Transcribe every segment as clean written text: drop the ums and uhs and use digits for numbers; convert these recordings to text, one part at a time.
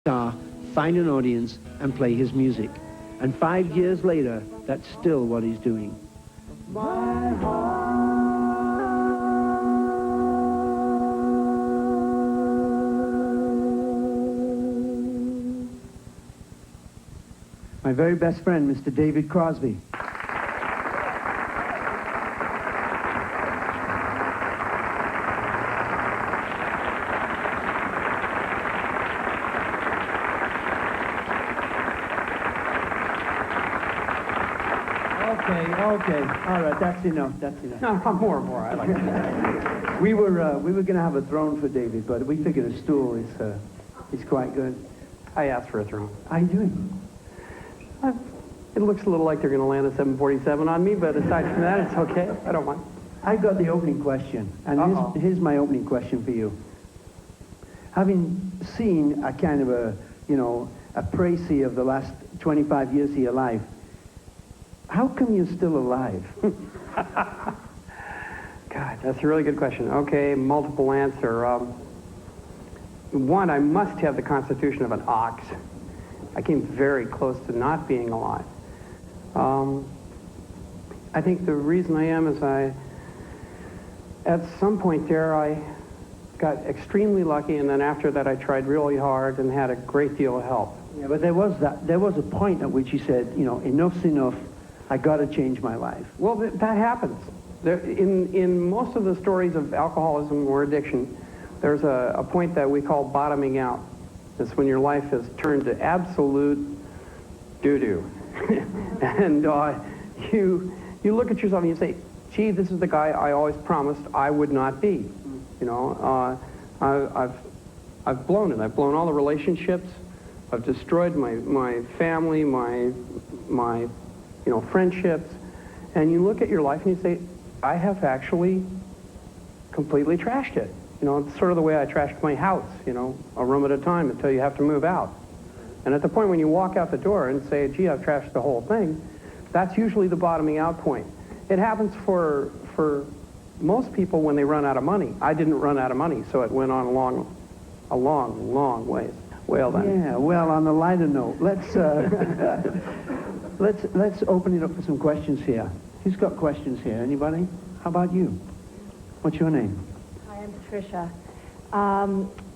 Guitar, find an audience, and play his music. And 5 years later, that's still what he's doing. My very best friend, Mr. David Crosby. Okay, all right, that's enough. No, more. I like that. We were going to have a throne for David, but we figured a stool is quite good. I asked for a throne. How you doing? It looks a little like they're going to land a 747 on me, but aside from that, it's okay. I don't mind. I got the opening question, and here's my opening question for you. Having seen a kind of a précis of the last 25 years of your life, how come you're still alive? God, that's a really good question. Okay, multiple answer. One, I must have the constitution of an ox. I came very close to not being alive. I think the reason I am is at some point there, I got extremely lucky, and then after that I tried really hard and had a great deal of help. Yeah, but there was a point at which you said, enough's enough. I got to change my life. Well, that happens. In most of the stories of alcoholism or addiction, there's a point that we call bottoming out. It's when your life has turned to absolute doo-doo. And you look at yourself and you say, gee, this is the guy I always promised I would not be. I've blown it. I've blown all the relationships. I've destroyed my family, my friendships, and you look at your life and you say, I have actually completely trashed it. It's sort of the way I trashed my house, a room at a time until you have to move out. And at the point when you walk out the door and say, gee, I've trashed the whole thing, that's usually the bottoming out point. It happens for most people when they run out of money. I didn't run out of money, so it went on a long ways. Well then. Yeah, well, on a lighter note, let's open it up for some questions here. Who's got questions here? Anybody? How about you? What's your name? Hi, I'm Patricia.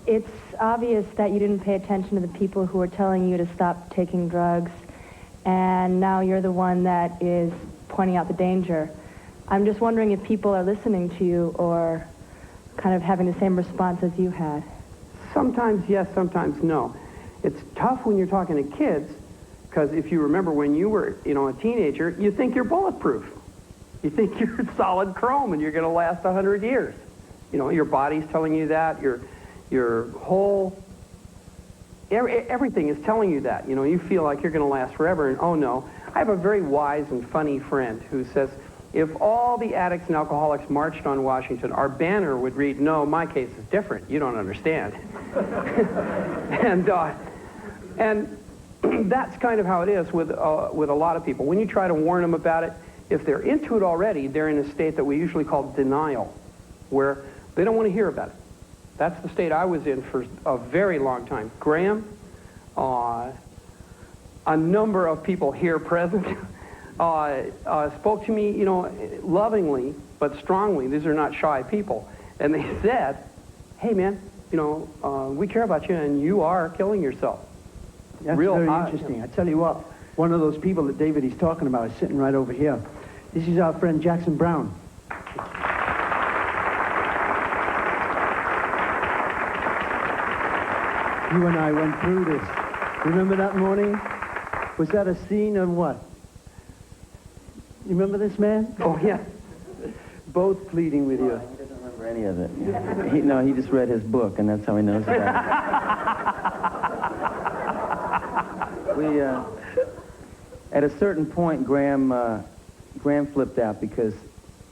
It's obvious that you didn't pay attention to the people who were telling you to stop taking drugs, and now you're the one that is pointing out the danger. I'm just wondering if people are listening to you or kind of having the same response as you had. Sometimes yes, sometimes no. It's tough when you're talking to kids, because if you remember when you were, a teenager, you think you're bulletproof. You think you're solid chrome and you're going to last 100 years. Your body's telling you that. Your whole, everything is telling you that. You feel like you're going to last forever, and oh no. I have a very wise and funny friend who says, if all the addicts and alcoholics marched on Washington, our banner would read, no, my case is different. You don't understand. And that's kind of how it is with a lot of people. When you try to warn them about it, if they're into it already, they're in a state that we usually call denial, where they don't want to hear about it. That's the state I was in for a very long time. Graham, a number of people here present, spoke to me, lovingly but strongly. These are not shy people. And they said, hey, man, we care about you, and you are killing yourself. That's very interesting. I tell you what, one of those people that David is talking about is sitting right over here. This is our friend Jackson Brown. You and I went through this. Remember that morning? Was that a scene of what? You remember this man? Oh, yeah. Both pleading with you. He doesn't remember any of it. He just read his book, and that's how he knows about it. At a certain point, Graham flipped out because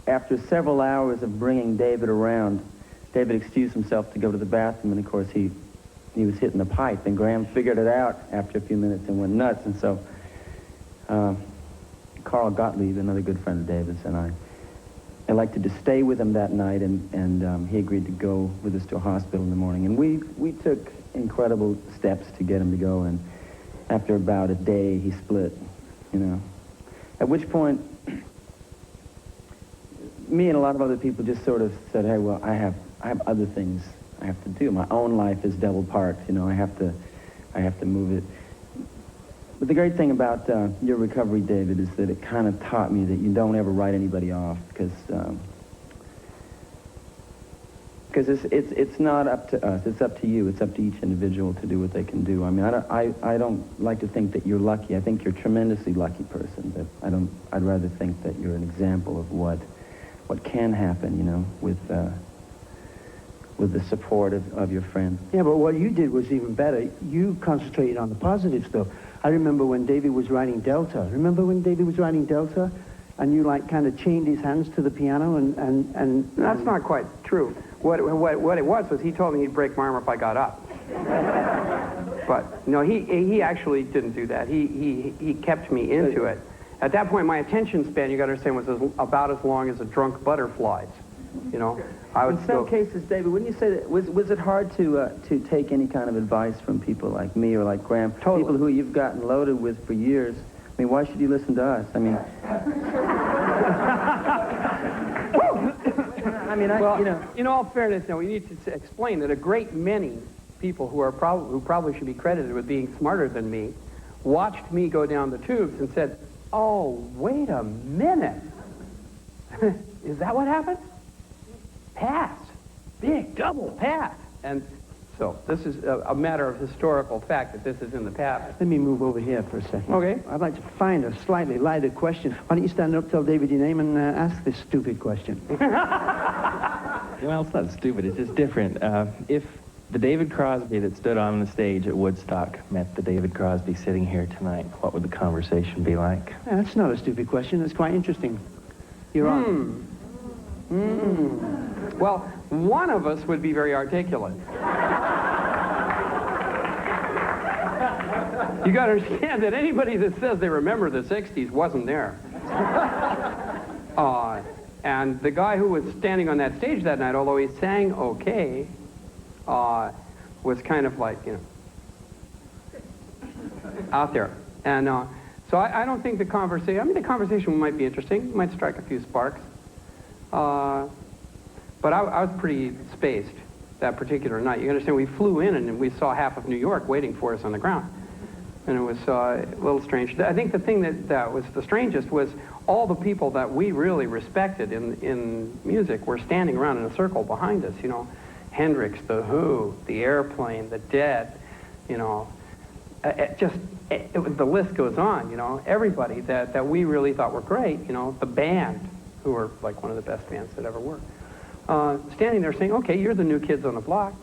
after several hours of bringing David around, David excused himself to go to the bathroom, and of course he was hitting the pipe, and Graham figured it out after a few minutes and went nuts, and so Carl Gottlieb, another good friend of David's, and I elected to stay with him that night, and he agreed to go with us to a hospital in the morning. And we took incredible steps to get him to go, and after about a day, he split, you know. At which point, me and a lot of other people just sort of said, hey, well, I have other things I have to do. My own life is double parked, you know. I have to move it. But the great thing about your recovery, David, is that it kind of taught me that you don't ever write anybody off, because it's not up to us. It's up to you. It's up to each individual to do what they can do. I mean, I don't like to think that you're lucky. I think you're a tremendously lucky person. But I'd rather think that you're an example of what can happen, you know, with the support of your friends. Yeah, but what you did was even better. You concentrated on the positive stuff. I remember when David was writing Delta. Remember when David was writing Delta? And you, like, kind of chained his hands to the piano and That's not quite true. What it was he told me he'd break my arm if I got up. But, no, he actually didn't do that. He kept me into it. At that point, my attention span, you got to understand, was about as long as a drunk butterfly's. You know, I would in some cases, David, wouldn't you say that was it hard to take any kind of advice from people like me or like Graham, Totally. people who you've gotten loaded with for years? I mean, why should you listen to us? I mean, well, you know. in all fairness, now we need to explain that a great many people who probably should be credited with being smarter than me watched me go down the tubes and said, "Oh, wait a minute, is that what happened? Pass, big double pass." And so this is a matter of historical fact that this is in the past. Let me move over here for a second. Okay. I'd like to find a slightly lighter question. Why don't you stand up, tell David your name, and ask this stupid question. Well, it's not stupid, it's just different. If the David Crosby that stood on the stage at Woodstock met the David Crosby sitting here tonight, what would the conversation be like? Yeah, that's not a stupid question. It's quite interesting. You're on. Well, one of us would be very articulate. You got to understand that anybody that says they remember the 60s wasn't there. And the guy who was standing on that stage that night, although he sang okay, was kind of like, you know, out there. And so I don't think the conversation might be interesting, might strike a few sparks. But I was pretty spaced that particular night. You understand, we flew in and we saw half of New York waiting for us on the ground. And it was a little strange. I think the thing that was the strangest was all the people that we really respected in music were standing around in a circle behind us, you know. Hendrix, The Who, The Airplane, The Dead, you know. The list goes on, you know. Everybody that we really thought were great, you know. The band, who were like one of the best bands that ever were. Standing there saying, okay, you're the new kids on the block.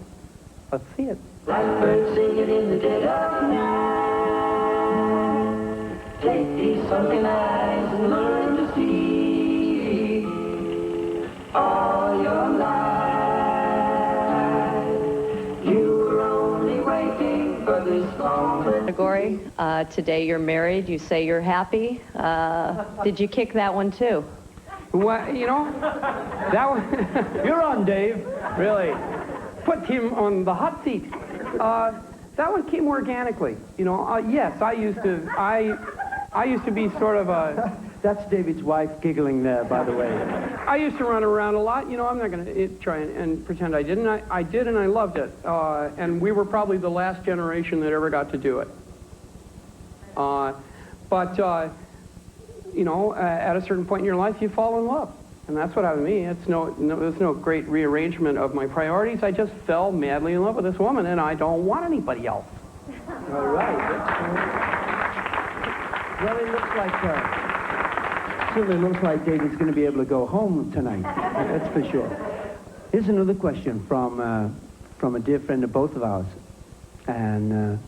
Let's see it. Blackbird singing in the dead of night. Take these sunken eyes and learn to see all your life. You were only waiting for this moment. Category. Today you're married. You say you're happy. Did you kick that one too? Well, you know, that one... You're on, Dave. Really put him on the hot seat. That one came organically. You know, yes, I used to be sort of a... That's David's wife giggling there, by the way. I used to run around a lot. You know, I'm not going to try and pretend I didn't. I did, and I loved it. And we were probably the last generation that ever got to do it. You know, at a certain point in your life, you fall in love. And that's what happened to me. There's no great rearrangement of my priorities. I just fell madly in love with this woman, and I don't want anybody else. All right. Well, it looks like, certainly looks like David's going to be able to go home tonight. That's for sure. Here's another question from a dear friend of both of ours. And,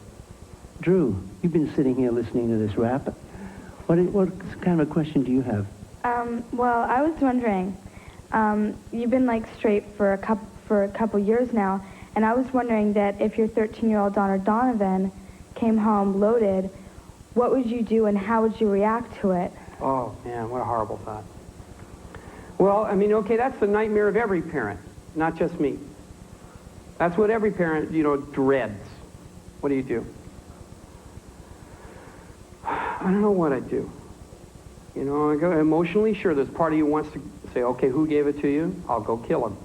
Drew, you've been sitting here listening to this rap. What kind of a question do you have? Well, I was wondering, you've been like straight for a couple years now, and I was wondering that if your 13-year-old daughter Donovan came home loaded, what would you do and how would you react to it? Oh, man, what a horrible thought. Well, I mean, okay, that's the nightmare of every parent, not just me. That's what every parent, you know, dreads. What do you do? I don't know what I'd do. You know, I go emotionally, sure, there's part of you wants to say, okay, who gave it to you? I'll go kill him.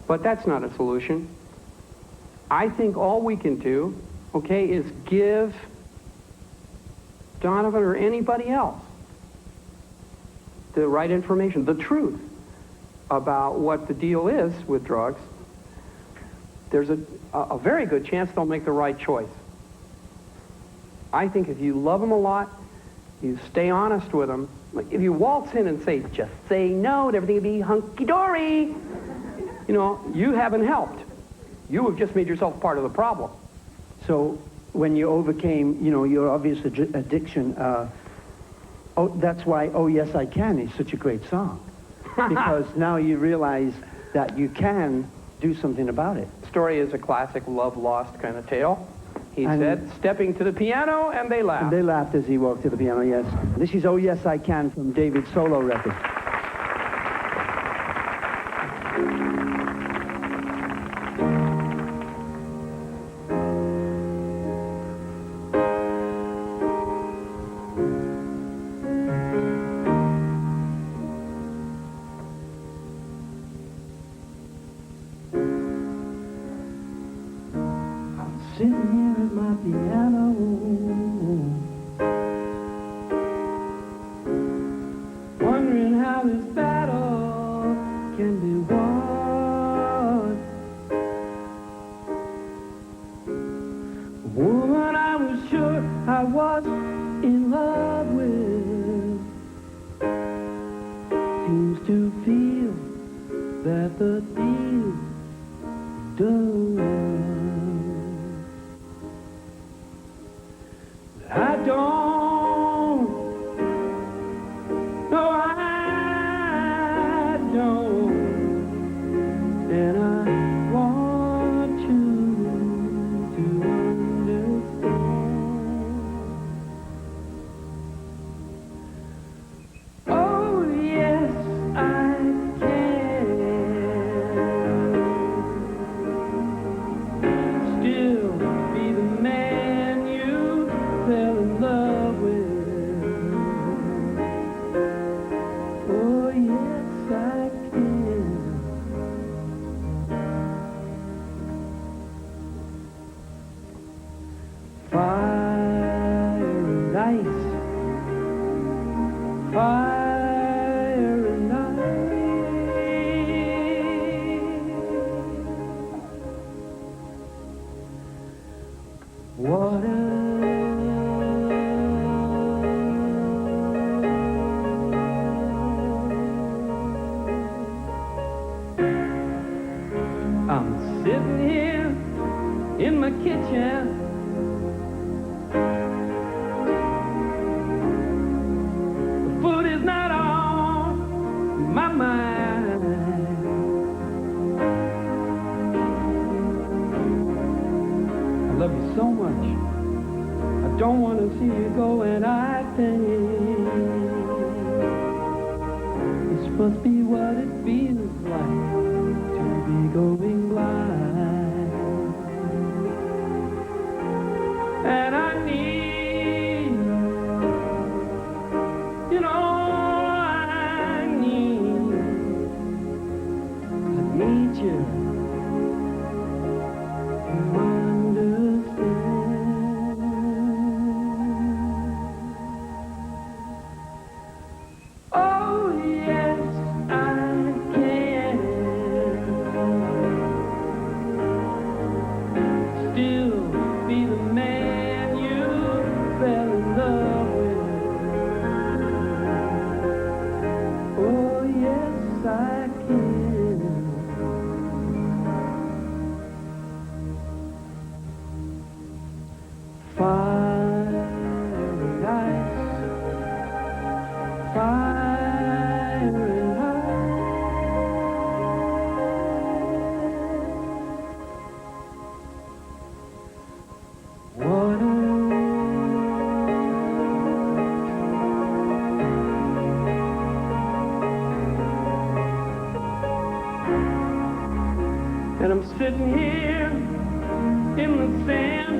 But that's not a solution. I think all we can do, okay, is give Donovan or anybody else the right information, the truth about what the deal is with drugs. There's a very good chance they'll make the right choice. I think if you love them a lot, you stay honest with them. Like if you waltz in and say, just say no and everything will be hunky-dory, you know, you haven't helped. You have just made yourself part of the problem. So when you overcame, you know, your obvious addiction, that's why Oh Yes I Can is such a great song. Because now you realize that you can do something about it. The story is a classic love-lost kind of tale. He said, stepping to the piano, and they laughed. And they laughed as he walked to the piano, yes. This is Oh Yes I Can from David's solo record. Sitting here at my piano, wondering how this battle can be won. A woman I was sure I was in love with seems to feel that the deal's done. I don't, no I don't, and I want you to understand. Oh yes I can, still be the man you fell in love with. Oh yes I can. Fire and ice, fire and ice, water. I'm sitting here in my kitchen, the food is not on my mind. I love you so much, I don't want to see you go, and I think this must be what it feels like to be going blind. And I need, you know, I need you to understand. Oh yes I can, still be the man you fell in love with. Oh yes I can. Fire and ice, fire and ice, water. And I'm sitting here in the sand,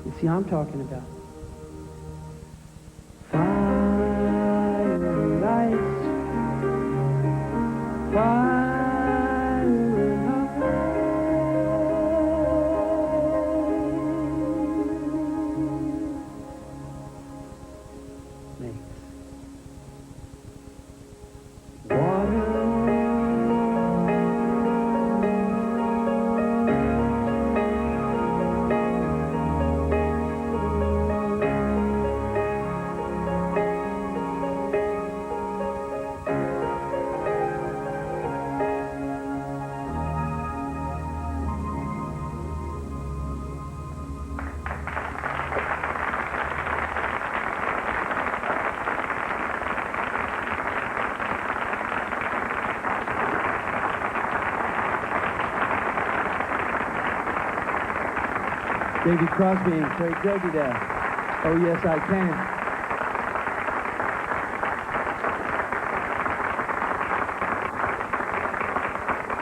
You see how I'm talking about? Firelights, David Crosby and Craig Doby there. Oh, yes, I can.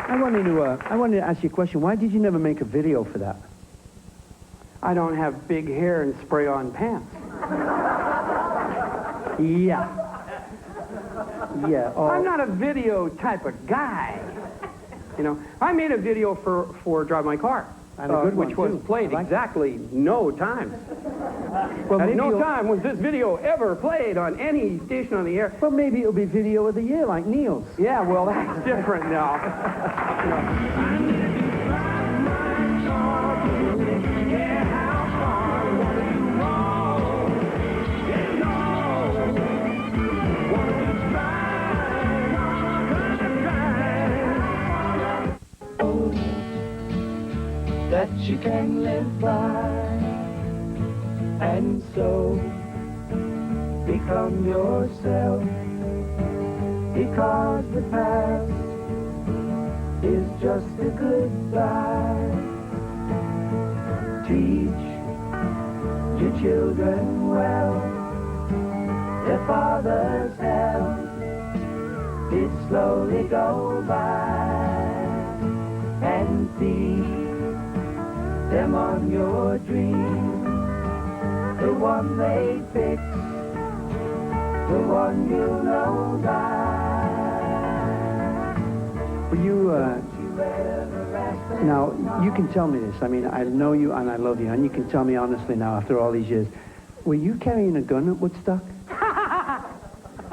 I wanted to ask you a question. Why did you never make a video for that? I don't have big hair and spray-on pants. Yeah. Yeah. Oh. I'm not a video type of guy. You know, I made a video for Drive My Car. And a good one, which was too. played exactly no times. Well, At no time was this video ever played on any station on the air. Well, maybe it'll be video of the year, like Neil's. Yeah, well, that's different now. That you can live by, and so become yourself, because the past is just a goodbye. Teach your children well, their father's help did slowly go by, and feed them on your dream, the one they fix, the one you know by. Well, now, you can tell me this. I mean, I know you and I love you, and you can tell me honestly now after all these years. Were you carrying a gun at Woodstock?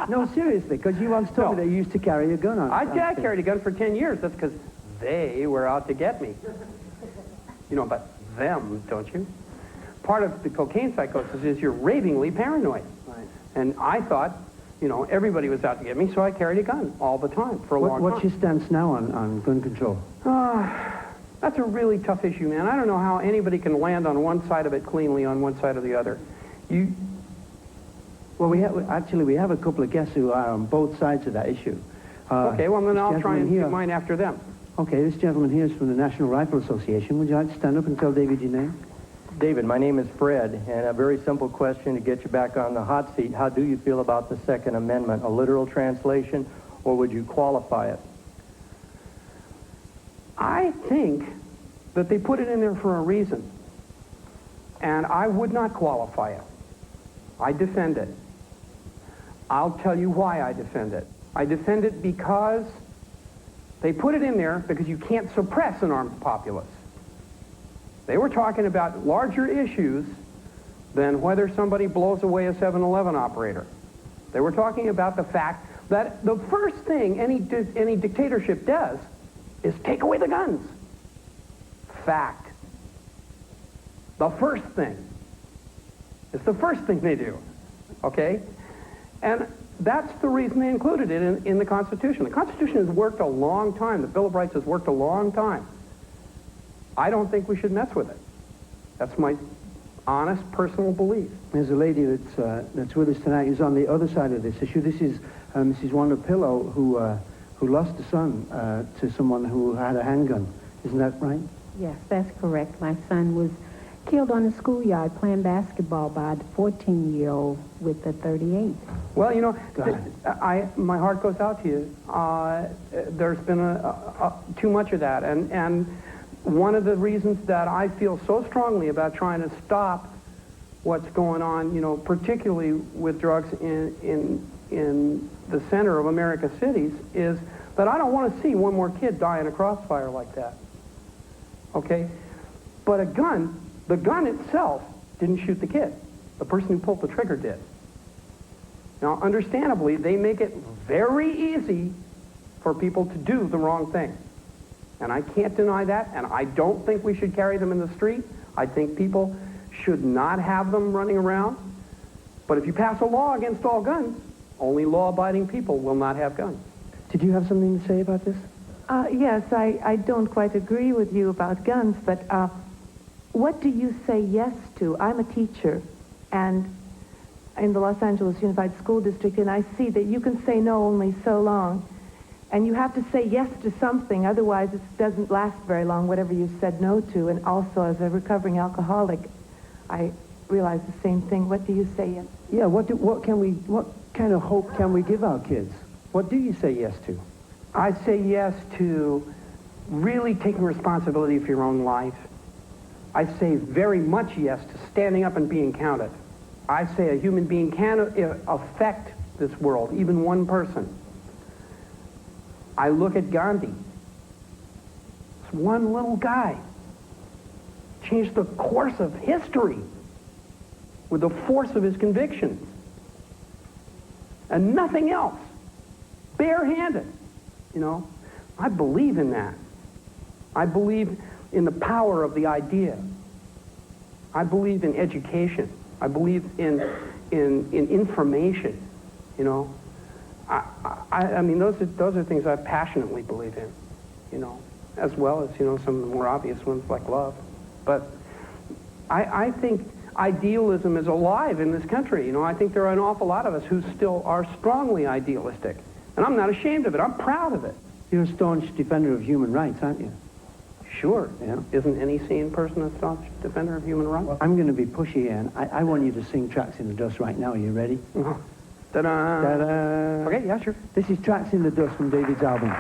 No, seriously, because you once told me that you used to carry a gun on. I carried a gun for 10 years. That's because they were out to get me. You know about them, don't you? Part of the cocaine psychosis is you're ravingly paranoid. Right. And I thought, you know, everybody was out to get me, so I carried a gun all the time for a long time. What's your stance now on gun control? That's a really tough issue, man. I don't know how anybody can land on one side of it cleanly on one side or the other. Well, we have a couple of guests who are on both sides of that issue. Okay, well, then I'll try and get mine after them. Okay, this gentleman here is from the National Rifle Association. Would you like to stand up and tell David your name? David, my name is Fred, and a very simple question to get you back on the hot seat. How do you feel about the Second Amendment? A literal translation, or would you qualify it? I think that they put it in there for a reason, and I would not qualify it. I defend it. I'll tell you why I defend it. I defend it because they put it in there because you can't suppress an armed populace. They were talking about larger issues than whether somebody blows away a 7-Eleven operator. They were talking about the fact that the first thing any dictatorship does is take away the guns. Fact. The first thing. It's the first thing they do. Okay? And that's the reason they included it in the Constitution. The Constitution has worked a long time. The Bill of Rights has worked a long time. I don't think we should mess with it. That's my honest, personal belief. There's a lady that's with us tonight who's on the other side of this issue. This is Mrs. Wanda Pillow, who lost a son to someone who had a handgun. Isn't that right? Yes, that's correct. My son was killed on the schoolyard playing basketball by the 14-year-old with a .38. Well, you know, my heart goes out to you. There's been too much of that, and one of the reasons that I feel so strongly about trying to stop what's going on, you know, particularly with drugs in the center of America's cities, is that I don't want to see one more kid die in a crossfire like that. Okay? But a gun, the gun itself didn't shoot the kid. The person who pulled the trigger did. Now, understandably, they make it very easy for people to do the wrong thing. And I can't deny that, and I don't think we should carry them in the street. I think people should not have them running around. But if you pass a law against all guns, only law-abiding people will not have guns. Did you have something to say about this? Yes, I don't quite agree with you about guns, but what do you say yes to? I'm a teacher, and in the Los Angeles Unified School District, and I see that you can say no only so long. And you have to say yes to something, otherwise it doesn't last very long, whatever you said no to. And also, as a recovering alcoholic, I realize the same thing. What do you say yes? Yeah, what kind of hope can we give our kids? What do you say yes to? I say yes to really taking responsibility for your own life. I say very much yes to standing up and being counted. I say a human being can affect this world, even one person. I look at Gandhi. This one little guy changed the course of history with the force of his convictions. And nothing else. Barehanded. You know, I believe in that. I believe in the power of the idea. I believe in education. I believe in information, you know. I mean, those are things I passionately believe in, you know, as well as, you know, some of the more obvious ones like love. But I think idealism is alive in this country. You know, I think there are an awful lot of us who still are strongly idealistic. And I'm not ashamed of it. I'm proud of it. You're a staunch defender of human rights, aren't you? Sure. Yeah. Isn't any sane person a staunch defender of human rights? I'm going to be pushy here, and I want you to sing Tracks in the Dust right now. Are you ready? Ta-da! Ta-da! Okay, yeah, sure. This is Tracks in the Dust from David's album.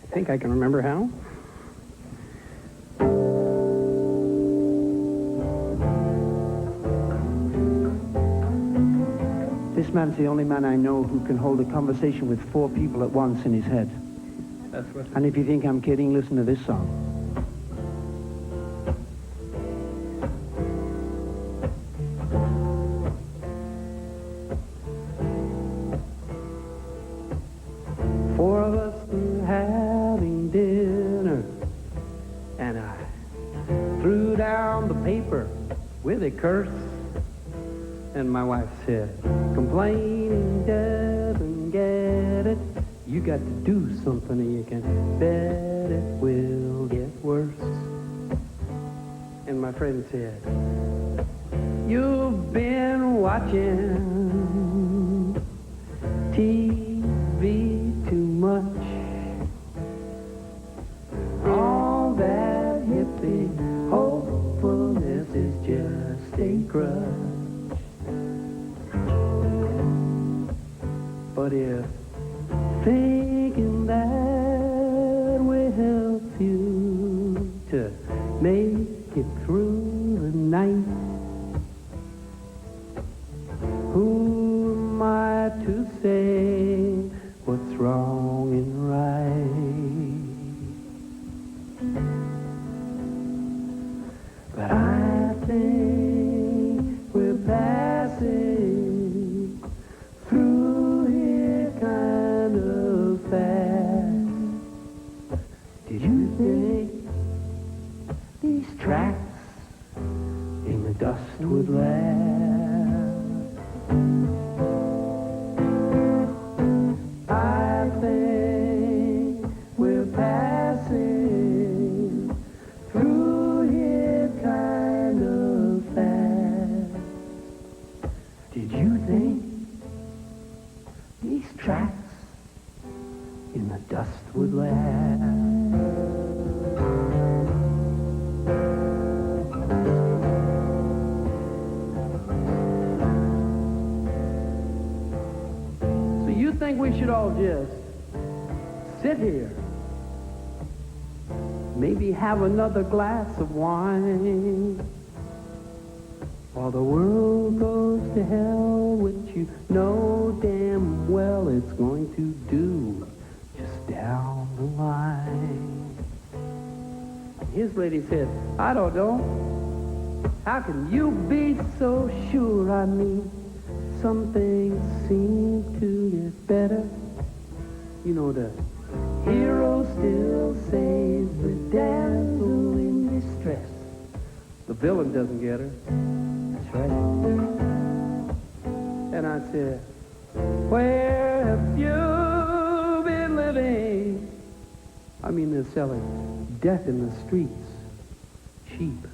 I think I can remember how. This man's the only man I know who can hold a conversation with 4 people at once in his head. That's what. And if you think I'm kidding, listen to this song. Four of us were having dinner, and I threw down the paper with a curse. And my wife said, complaining doesn't get it. You got to do something or you can bet it will get worse. And my friend said, you've been watching TV too much. All that hippie hopefulness is just a crutch. But if thinking that will help you to make it through the night, who am I to say what's wrong and right? But I think we're passing through here kind of fast. Did you think these tracks in the dust would last? I think we're passing through here kind of fast. Did you think these tracks in the dust would last? So you think we should all just sit here maybe have another glass of wine. While the world goes to hell, which you know damn well it's going to do just down the line. His lady said, I don't know. How can you be so sure? I mean, some things seem to get better. You know, the hero still saves the damsel in distress. The villain doesn't get her. That's right. And I said, where have you been living? I mean, they're selling death in the streets, cheap.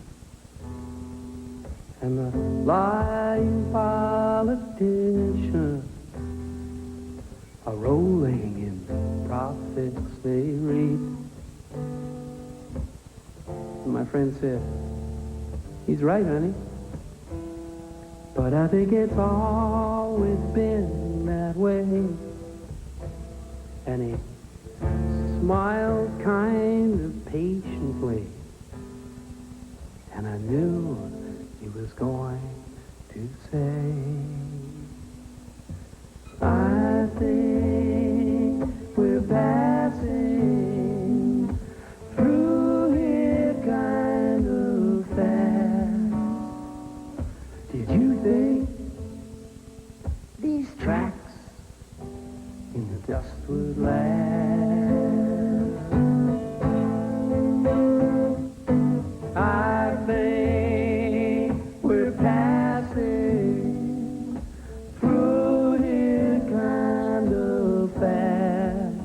And the lying politicians are rolling in profits they reap. And my friend said, he's right, honey. But I think it's always been that way. And he smiled kind of patiently. And I knew he was going to say, I think we're passing through here kind of fast. Did you think these tracks in the dust would last? I think we're passing through here kind of fast.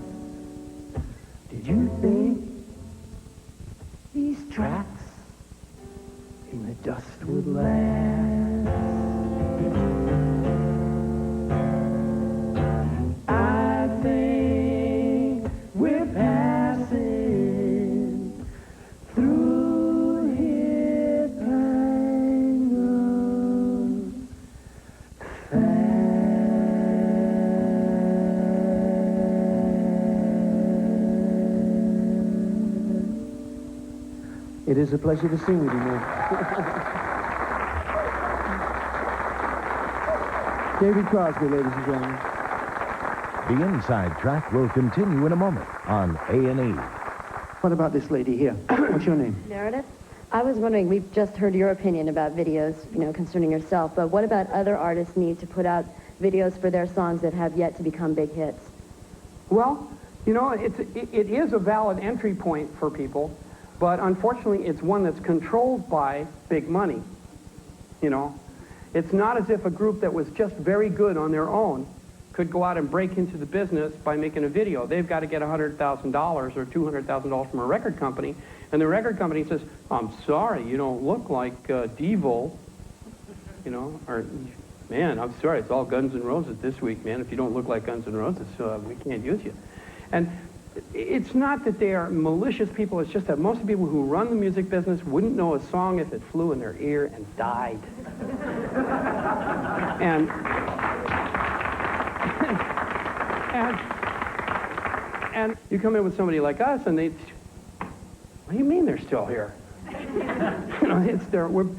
Did you think these tracks in the dust would last? I think we're passing through here kind of fast. It is a pleasure to sing with you, man. David Crosby, ladies and gentlemen. The Inside Track will continue in a moment on A&E. What about this lady here? What's your name? Meredith, I was wondering, we've just heard your opinion about videos, concerning yourself, but what about other artists need to put out videos for their songs that have yet to become big hits? Well, it is a valid entry point for people, but unfortunately it's one that's controlled by big money. It's not as if a group that was just very good on their own could go out and break into the business by making a video. They've got to get $100,000 or $200,000 from a record company, and the record company says, I'm sorry, you don't look like Devo, or, man, I'm sorry, it's all Guns N' Roses this week, man. If you don't look like Guns N' Roses, we can't use you. And it's not that they are malicious people, it's just that most of the people who run the music business wouldn't know a song if it flew in their ear and died. And you come in with somebody like us, and they, what do you mean they're still here?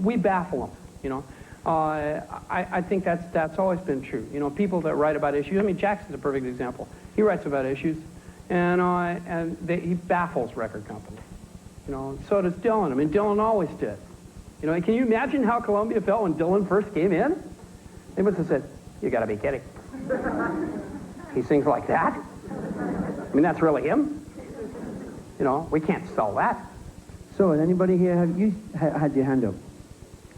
We baffle them. I think that's always been true. People that write about issues. I mean, Jackson's a perfect example. He writes about issues, and he baffles record companies. So does Dylan. I mean, Dylan always did. Can you imagine how Columbia felt when Dylan first came in? They must have said, "You got to be kidding." He sings like that? I mean, that's really him? We can't sell that. So, anybody here, have you had your hand up?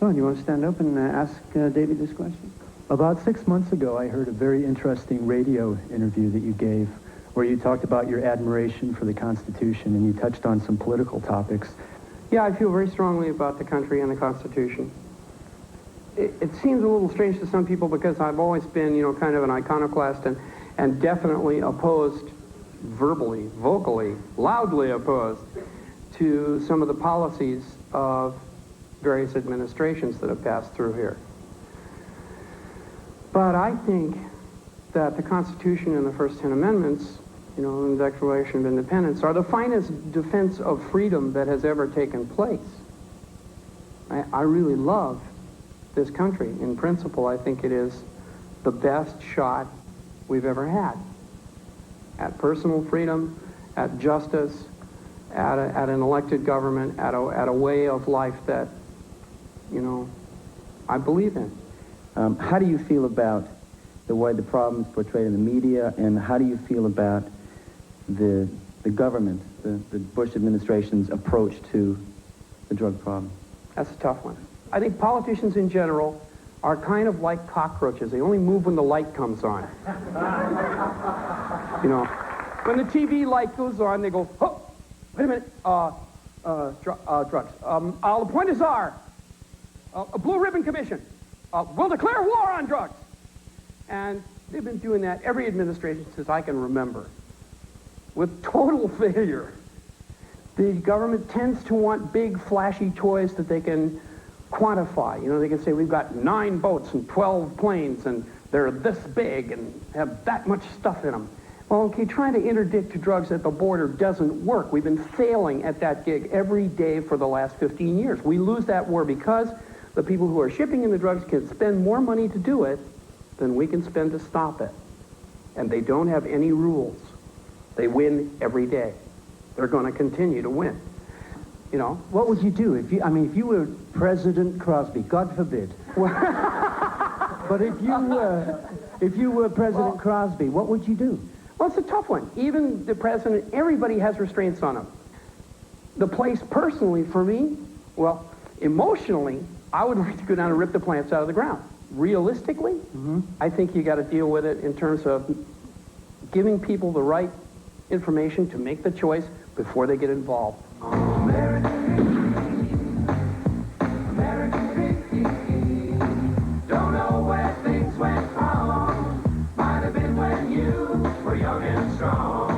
Oh, you want to stand up and ask David this question? About 6 months ago, I heard a very interesting radio interview that you gave where you talked about your admiration for the Constitution and you touched on some political topics. Yeah, I feel very strongly about the country and the Constitution. It seems a little strange to some people because I've always been, kind of an iconoclast and definitely opposed, verbally, vocally, loudly opposed to some of the policies of various administrations that have passed through here. But I think that the Constitution and the first 10 amendments the Declaration of Independence, are the finest defense of freedom that has ever taken place. I really love this country. In principle, I think it is the best shot we've ever had at personal freedom, at justice, at an elected government, at a way of life that, I believe in. How do you feel about the way the problem is portrayed in the media, and how do you feel about the government, the Bush administration's approach to the drug problem? That's a tough one. I think politicians in general are kind of like cockroaches. They only move when the light comes on. When the TV light goes on, they go, oh, wait a minute, drugs. I'll appoint a czar, a blue ribbon commission. We'll declare war on drugs. And they've been doing that every administration since I can remember, with total failure. The government tends to want big, flashy toys that they can quantify. They can say, we've got 9 boats and 12 planes, and they're this big and have that much stuff in them. Well, okay, trying to interdict drugs at the border doesn't work. We've been failing at that gig every day for the last 15 years. We lose that war because the people who are shipping in the drugs can spend more money to do it than we can spend to stop it. And they don't have any rules. They win every day. They're going to continue to win. What would you do if you were President Crosby, God forbid? But if you were President Crosby, what would you do? Well, it's a tough one. Even the president, everybody has restraints on him. The place personally for me, well, emotionally, I would like to go down and rip the plants out of the ground. Realistically, I think you got to deal with it in terms of giving people the right information to make the choice before they get involved. Don't know where things went wrong. Might have been when you were young and strong.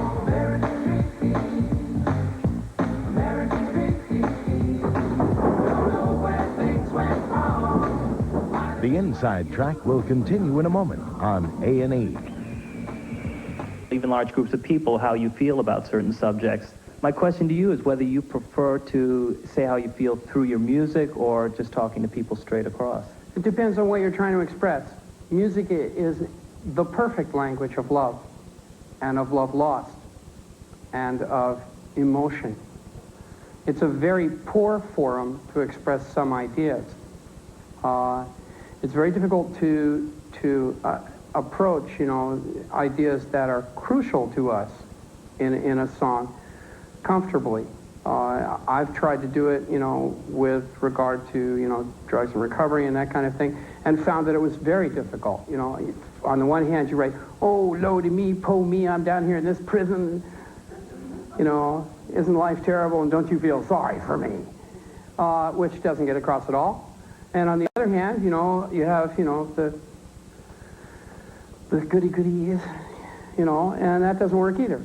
The Inside Track will continue in a moment on A&E. Even large groups of people, how you feel about certain subjects. My question to you is whether you prefer to say how you feel through your music or just talking to people straight across. It depends on what you're trying to express. Music is the perfect language of love, and of love lost, and of emotion. It's a very poor forum to express some ideas. It's very difficult to approach, ideas that are crucial to us in a song comfortably. I've tried to do it, with regard to, drugs and recovery and that kind of thing, and found that it was very difficult. On the one hand, you write, oh, lordy me, po me, I'm down here in this prison. Isn't life terrible, and don't you feel sorry for me? Which doesn't get across at all. And on the other hand, you have, the goody-goodies, and that doesn't work either.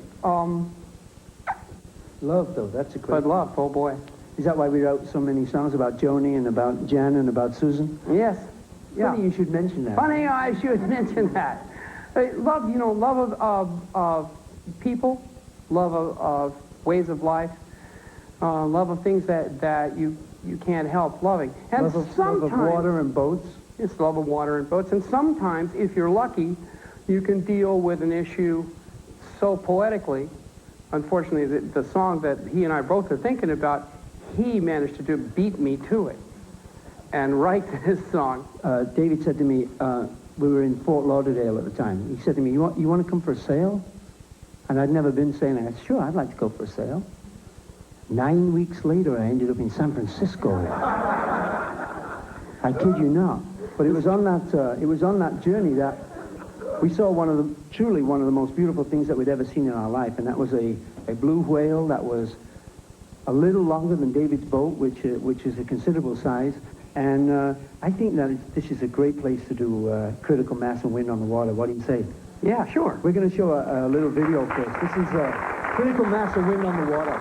Love, though, that's a great... But love, oh boy. Is that why we wrote so many songs about Joni and about Jan and about Susan? Yes. Yeah. Funny you should mention that. Funny I should mention that. Love, love of people, love of ways of life, love of things that you can't help loving. And love of water and boats. Yes, love of water and boats. And sometimes, if you're lucky, you can deal with an issue so poetically. Unfortunately, the song that he and I both are thinking about, he managed to beat me to it and write this song. David said to me, we were in Fort Lauderdale at the time. He said to me, you want to come for a sail? And I'd never been sailing. I said, sure, I'd like to go for a sail. 9 weeks later, I ended up in San Francisco. I kid you not. But it was on that journey that we saw truly one of the most beautiful things that we'd ever seen in our life, and that was a blue whale that was a little longer than David's boat, which is a considerable size. And I think that this is a great place to do Critical Mass and Wind on the Water. What do you say? Yeah, sure. We're going to show a little video first. This is Critical Mass and Wind on the Water.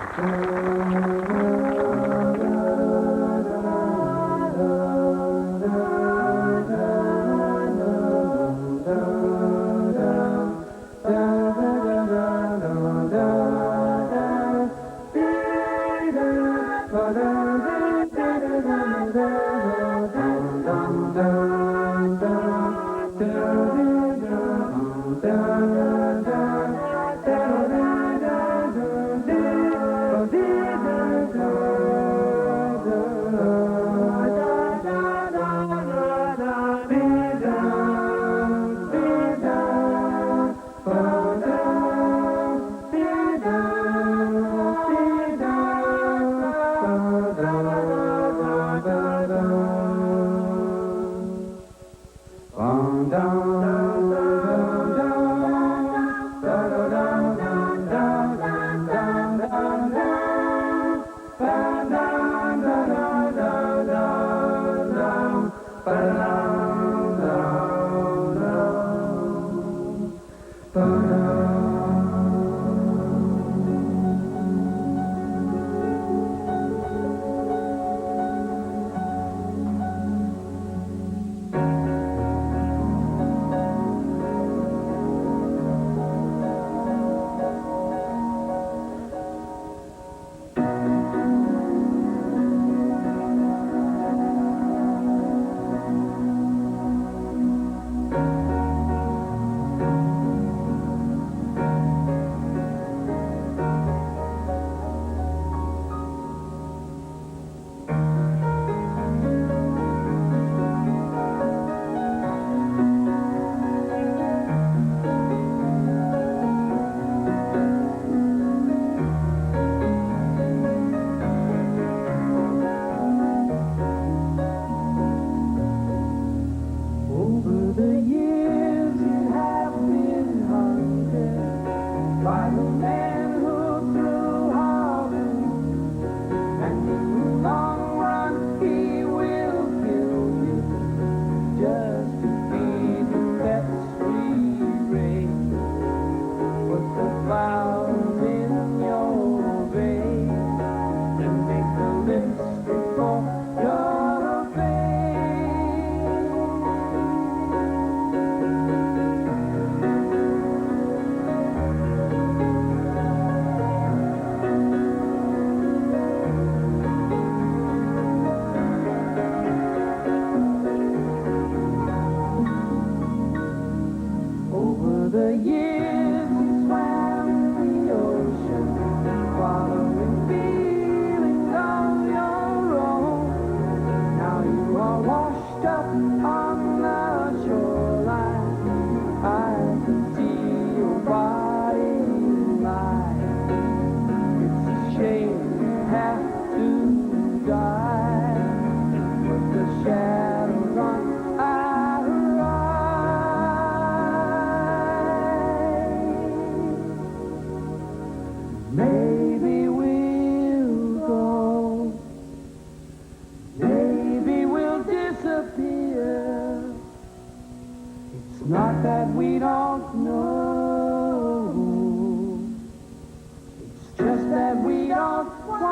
just that we don't want